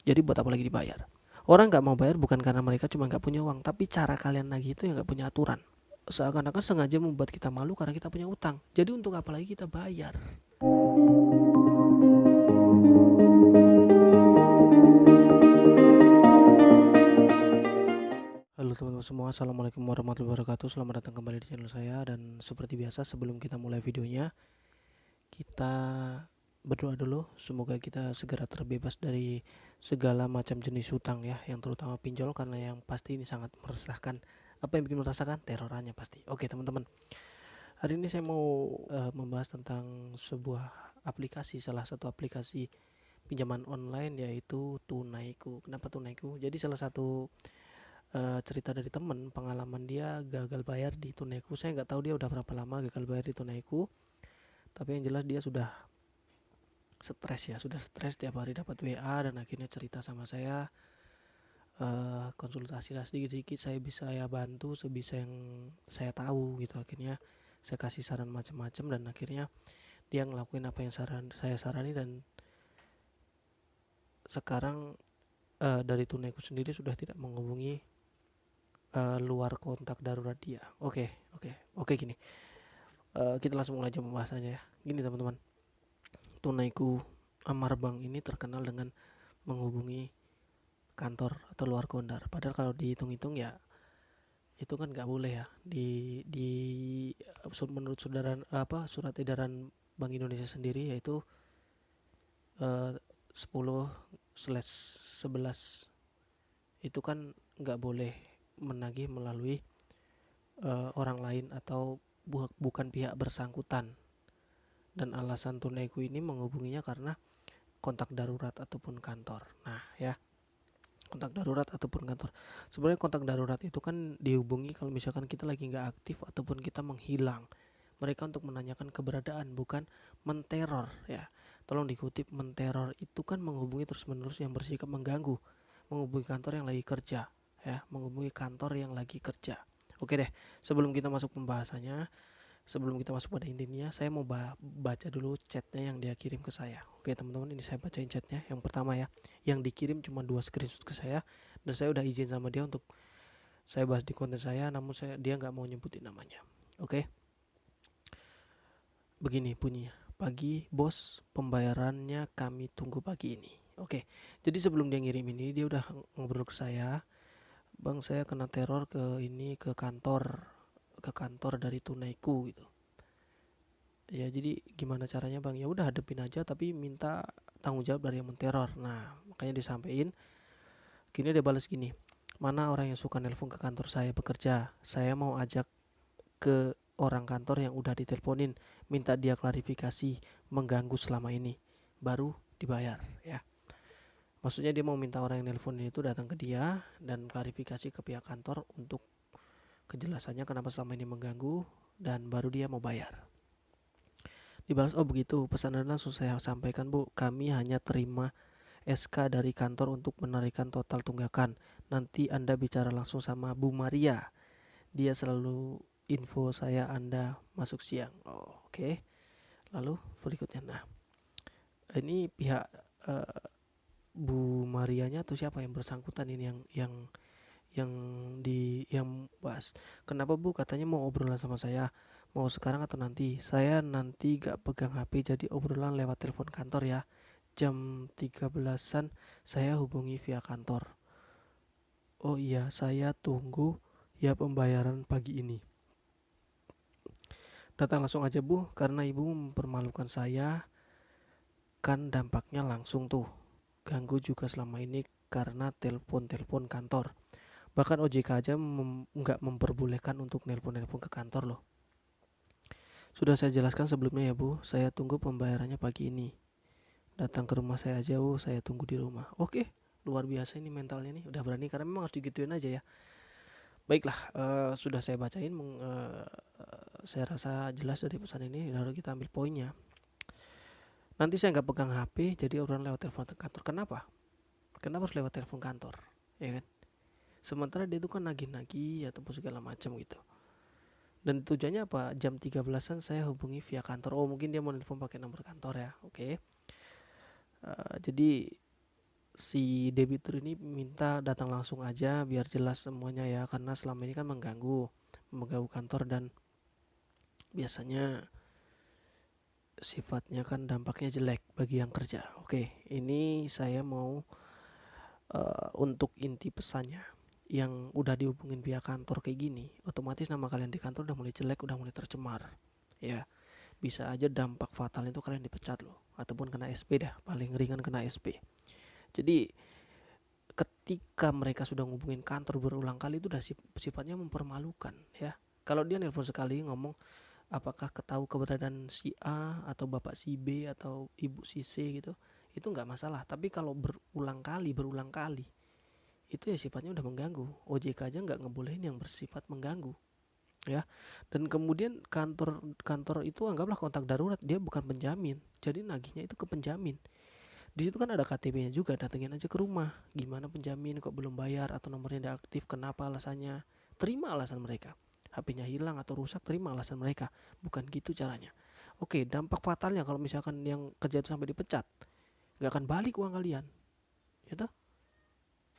Jadi buat apa lagi dibayar? Orang nggak mau bayar bukan karena mereka cuma nggak punya uang, tapi cara kalian nagih itu yang nggak punya aturan. Seakan-akan sengaja membuat kita malu karena kita punya utang. Jadi untuk apa lagi kita bayar? Halo teman-teman semua, assalamualaikum warahmatullahi wabarakatuh. Selamat datang kembali di channel saya. Dan seperti biasa sebelum kita mulai videonya, kita berdoa dulu. Semoga kita segera terbebas dari segala macam jenis hutang ya, yang terutama pinjol, karena yang pasti ini sangat meresahkan. Apa yang bikin meresahkan? Terorannya pasti. Oke teman-teman, hari ini saya mau membahas tentang sebuah aplikasi, salah satu aplikasi pinjaman online, yaitu Tunaiku. Kenapa Tunaiku? Jadi salah satu cerita dari temen, pengalaman dia gagal bayar di Tunaiku. Saya nggak tahu dia udah berapa lama gagal bayar di Tunaiku, tapi yang jelas dia sudah stres tiap hari dapat WA, dan akhirnya cerita sama saya. Konsultasi lah sedikit-sedikit, saya bantu sebisa yang saya tahu gitu. Akhirnya saya kasih saran macam-macam, dan akhirnya dia ngelakuin apa yang saya sarani, dan sekarang dari Tunaiku sendiri sudah tidak menghubungi luar kontak darurat dia. Oke, gini. Kita langsung mulai aja pembahasannya ya. Gini teman-teman, Tunaiku Amar Bank ini terkenal dengan menghubungi kantor atau luar kondar. Padahal kalau dihitung-hitung ya itu kan nggak boleh ya. Menurut surat edaran Bank Indonesia sendiri, yaitu 10/11 itu kan nggak boleh menagih melalui orang lain atau bukan pihak bersangkutan. Dan alasan Tunaiku ini menghubunginya karena kontak darurat ataupun kantor. Nah ya, kontak darurat ataupun kantor. Sebenarnya kontak darurat itu kan dihubungi kalau misalkan kita lagi nggak aktif ataupun kita menghilang. Mereka untuk menanyakan keberadaan, bukan menteror ya. Tolong dikutip, menteror itu kan menghubungi terus-menerus yang bersikap mengganggu, menghubungi kantor yang lagi kerja ya, menghubungi kantor yang lagi kerja. Oke deh, sebelum kita masuk pembahasannya, sebelum kita masuk pada intinya, saya mau baca dulu chatnya yang dia kirim ke saya. Oke teman-teman, ini saya bacain chatnya. Yang pertama ya, yang dikirim cuma 2 screenshot ke saya, dan saya udah izin sama dia untuk saya bahas di konten saya, namun dia nggak mau nyebutin namanya. Oke, begini bunyinya. Pagi bos, pembayarannya kami tunggu pagi ini. Oke, jadi sebelum dia ngirim ini, dia udah ngobrol ke saya. Bang, saya kena teror ke kantor dari Tunaiku gitu. Ya jadi gimana caranya bang? Ya udah hadepin aja, tapi minta tanggung jawab dari yang menteror. Nah makanya disampaikan. Kini dia balas gini, mana orang yang suka nelpon ke kantor saya bekerja? Saya mau ajak ke orang kantor yang udah diteleponin, minta dia klarifikasi, mengganggu selama ini, baru dibayar ya. Maksudnya dia mau minta orang yang nelponin itu datang ke dia dan klarifikasi ke pihak kantor untuk kejelasannya kenapa selama ini mengganggu, dan baru dia mau bayar. Dibalas, oh begitu, pesanan langsung saya sampaikan bu, kami hanya terima SK dari kantor untuk menarikan total tunggakan. Nanti Anda bicara langsung sama Bu Maria, dia selalu info saya Anda masuk siang. Oh, oke. Lalu berikutnya, nah ini pihak uh, Bu Marianya atau siapa yang bersangkutan ini yang yang bahas. Kenapa bu? Katanya mau obrolan sama saya. Mau sekarang atau nanti? Saya nanti gak pegang HP, jadi obrolan lewat telepon kantor ya. Jam 13-an saya hubungi via kantor. Oh iya, saya tunggu ya pembayaran pagi ini. Datang langsung aja bu, karena ibu mempermalukan saya. Kan dampaknya langsung tuh. Ganggu juga selama ini karena telepon-telepon kantor. Bahkan OJK aja nggak memperbolehkan untuk nelpon-nelpon ke kantor loh. Sudah saya jelaskan sebelumnya ya bu, saya tunggu pembayarannya pagi ini. Datang ke rumah saya aja bu, saya tunggu di rumah. Oke, luar biasa ini mentalnya nih, udah berani, karena memang harus digituin aja ya. Baiklah, sudah saya bacain, saya rasa jelas dari pesan ini. Lalu kita ambil poinnya. Nanti saya nggak pegang HP, jadi obrolan lewat telepon kantor. Kenapa harus lewat telepon kantor, ya kan? Sementara dia itu kan nagih-nagih ataupun segala macam gitu. Dan tujuannya apa? Jam 13-an saya hubungi via kantor. Oh mungkin dia mau nelfon pakai nomor kantor ya. Oke. Jadi si debitur ini minta datang langsung aja biar jelas semuanya ya, karena selama ini kan mengganggu kantor dan biasanya sifatnya kan dampaknya jelek bagi yang kerja. Oke, ini saya mau untuk inti pesannya, yang udah dihubungin pihak kantor kayak gini, otomatis nama kalian di kantor udah mulai jelek, udah mulai tercemar. Ya, bisa aja dampak fatal itu kalian dipecat loh, ataupun kena SP dah, paling ringan kena SP. Jadi ketika mereka sudah ngubungin kantor berulang kali itu udah sifatnya mempermalukan ya. Kalau dia nelpon sekali ngomong apakah ketahui keberadaan si A atau bapak si B atau ibu si C gitu, itu nggak masalah. Tapi kalau berulang kali itu ya sifatnya udah mengganggu. OJK aja nggak ngebolehin yang bersifat mengganggu ya. Dan kemudian kantor itu anggaplah kontak darurat, dia bukan penjamin, jadi nagihnya itu ke penjamin. Di situ kan ada KTP-nya juga, datengin aja ke rumah. Gimana penjamin kok belum bayar atau nomornya tidak aktif, kenapa alasannya? Terima alasan mereka. HP-nya hilang atau rusak, terima alasan mereka. Bukan gitu caranya. Oke, dampak fatalnya kalau misalkan yang kerja itu sampai dipecat, nggak akan balik uang kalian. Gitu.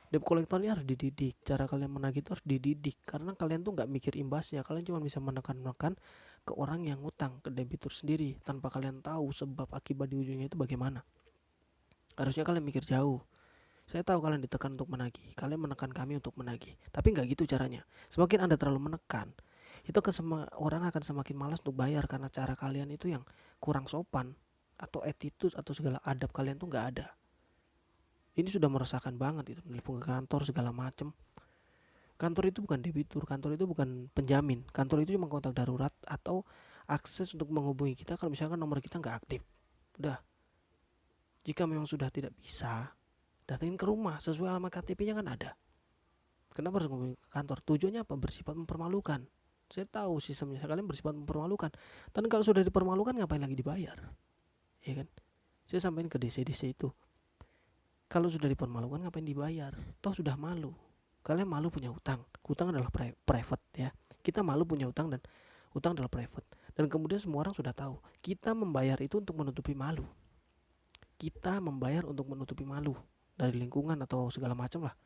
Debt kolektornya harus dididik. Cara kalian menagih itu harus dididik. Karena kalian tuh nggak mikir imbasnya. Kalian cuma bisa menekan-menekan ke orang yang ngutang, ke debitur sendiri, tanpa kalian tahu sebab akibat di ujungnya itu bagaimana. Harusnya kalian mikir jauh. Saya tahu kalian ditekan untuk menagih, kalian menekan kami untuk menagih. Tapi nggak gitu caranya. Semakin Anda terlalu menekan, itu orang akan semakin malas untuk bayar karena cara kalian itu yang kurang sopan, atau attitude atau segala adab kalian tuh nggak ada. Ini sudah meresahkan banget itu, nelpon ke kantor segala macem. Kantor itu bukan debitur, kantor itu bukan penjamin, kantor itu cuma kontak darurat atau akses untuk menghubungi kita kalau misalkan nomor kita nggak aktif. Udah. Jika memang sudah tidak bisa, datengin ke rumah sesuai alamat KTP-nya kan ada. Kenapa harus ngomongin ke kantor? Tujuannya apa? Bersifat mempermalukan. Saya tahu sistemnya kalian bersifat mempermalukan. Dan kalau sudah dipermalukan ngapain lagi dibayar? Ya kan? Saya sampaikan ke DC-DC itu. Kalau sudah dipermalukan ngapain dibayar? Toh sudah malu. Kalian malu punya hutang. Hutang adalah private ya. Kita malu punya hutang dan hutang adalah private. Dan kemudian semua orang sudah tahu. Kita membayar itu untuk menutupi malu. Kita membayar untuk menutupi malu dari lingkungan atau segala macam lah.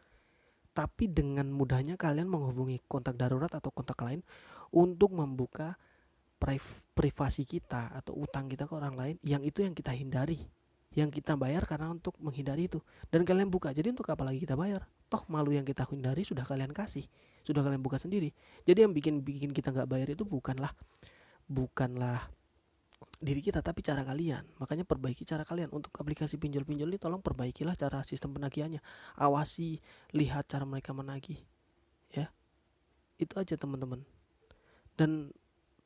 Tapi dengan mudahnya kalian menghubungi kontak darurat atau kontak lain untuk membuka privasi kita atau utang kita ke orang lain, yang itu yang kita hindari, yang kita bayar karena untuk menghindari itu, dan kalian buka. Jadi untuk apa lagi kita bayar? Toh malu yang kita hindari sudah kalian kasih, sudah kalian buka sendiri. Jadi yang bikin kita nggak bayar itu bukanlah diri kita, tapi cara kalian. Makanya perbaiki cara kalian. Untuk aplikasi pinjol-pinjol ini tolong perbaikilah cara sistem penagihannya. Awasi, lihat cara mereka menagih ya. Itu aja teman-teman. Dan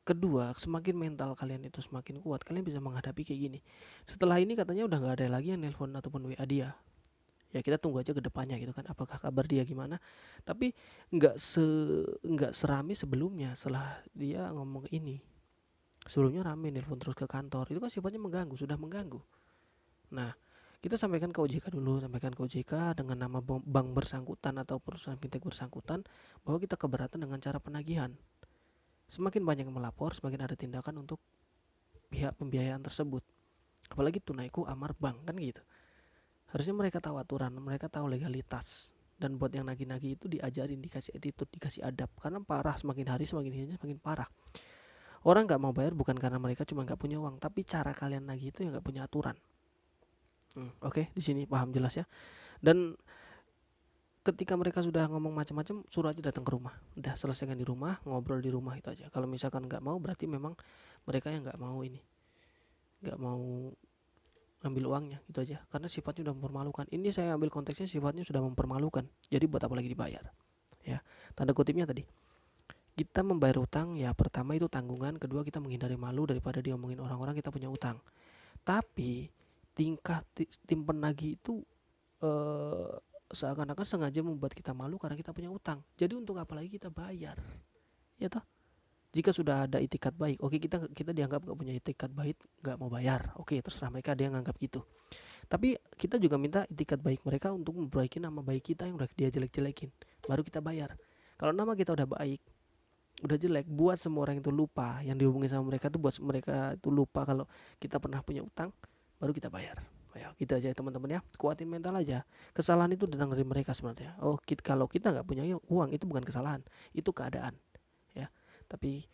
kedua, semakin mental kalian itu semakin kuat, kalian bisa menghadapi kayak gini. Setelah ini katanya udah nggak ada lagi yang nelpon ataupun WA dia. Ya kita tunggu aja ke depannya gitu kan, apakah kabar dia gimana. Tapi nggak serami sebelumnya. Setelah dia ngomong ini, sebelumnya rame nelpon terus ke kantor, itu kan sifatnya mengganggu, sudah mengganggu. Nah, kita sampaikan ke OJK dulu, sampaikan ke OJK dengan nama bank bersangkutan atau perusahaan fintech bersangkutan bahwa kita keberatan dengan cara penagihan. Semakin banyak yang melapor, semakin ada tindakan untuk pihak pembiayaan tersebut. Apalagi tunaiku amar bank kan gitu. Harusnya mereka tahu aturan, mereka tahu legalitas. Dan buat yang nagih-nagih itu diajarin, dikasih attitude, dikasih adab. Karena parah, semakin hari semakin parah. Orang nggak mau bayar bukan karena mereka cuma nggak punya uang, tapi cara kalian nagih itu yang nggak punya aturan. Oke, di sini paham jelas ya. Dan ketika mereka sudah ngomong macam-macam, suruh aja datang ke rumah. Udah selesaikan di rumah, ngobrol di rumah, itu aja. Kalau misalkan nggak mau, berarti memang mereka yang nggak mau ambil uangnya, gitu aja. Karena sifatnya sudah mempermalukan. Ini saya ambil konteksnya sifatnya sudah mempermalukan. Jadi buat apa lagi dibayar? Ya, tanda kutipnya tadi. Kita membayar utang ya, pertama itu tanggungan, kedua kita menghindari malu daripada diomongin orang-orang kita punya utang. Tapi tingkah tim penagih itu seakan-akan sengaja membuat kita malu karena kita punya utang. Jadi untuk apa lagi kita bayar? Ya toh? Jika sudah ada itikat baik, oke, kita dianggap gak punya itikat baik, gak mau bayar. Oke, terserah mereka, dia nganggap gitu. Tapi kita juga minta itikat baik mereka untuk memperbaiki nama baik kita yang udah dia jelek-jelekin. Baru kita bayar. Kalau nama kita udah baik, udah jelek, buat semua orang itu lupa, yang dihubungi sama mereka tuh buat mereka itu lupa kalau kita pernah punya utang, baru kita bayar. Ayo gitu aja teman-teman ya, kuatin mental aja. Kesalahan itu datang dari mereka sebenarnya. Kalau kita nggak punya uang itu bukan kesalahan, itu keadaan ya. Tapi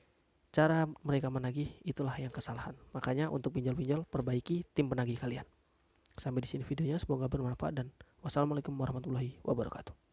cara mereka menagih itulah yang kesalahan. Makanya untuk pinjol-pinjol perbaiki tim penagih kalian. Sampai di sini videonya, semoga bermanfaat dan wassalamualaikum warahmatullahi wabarakatuh.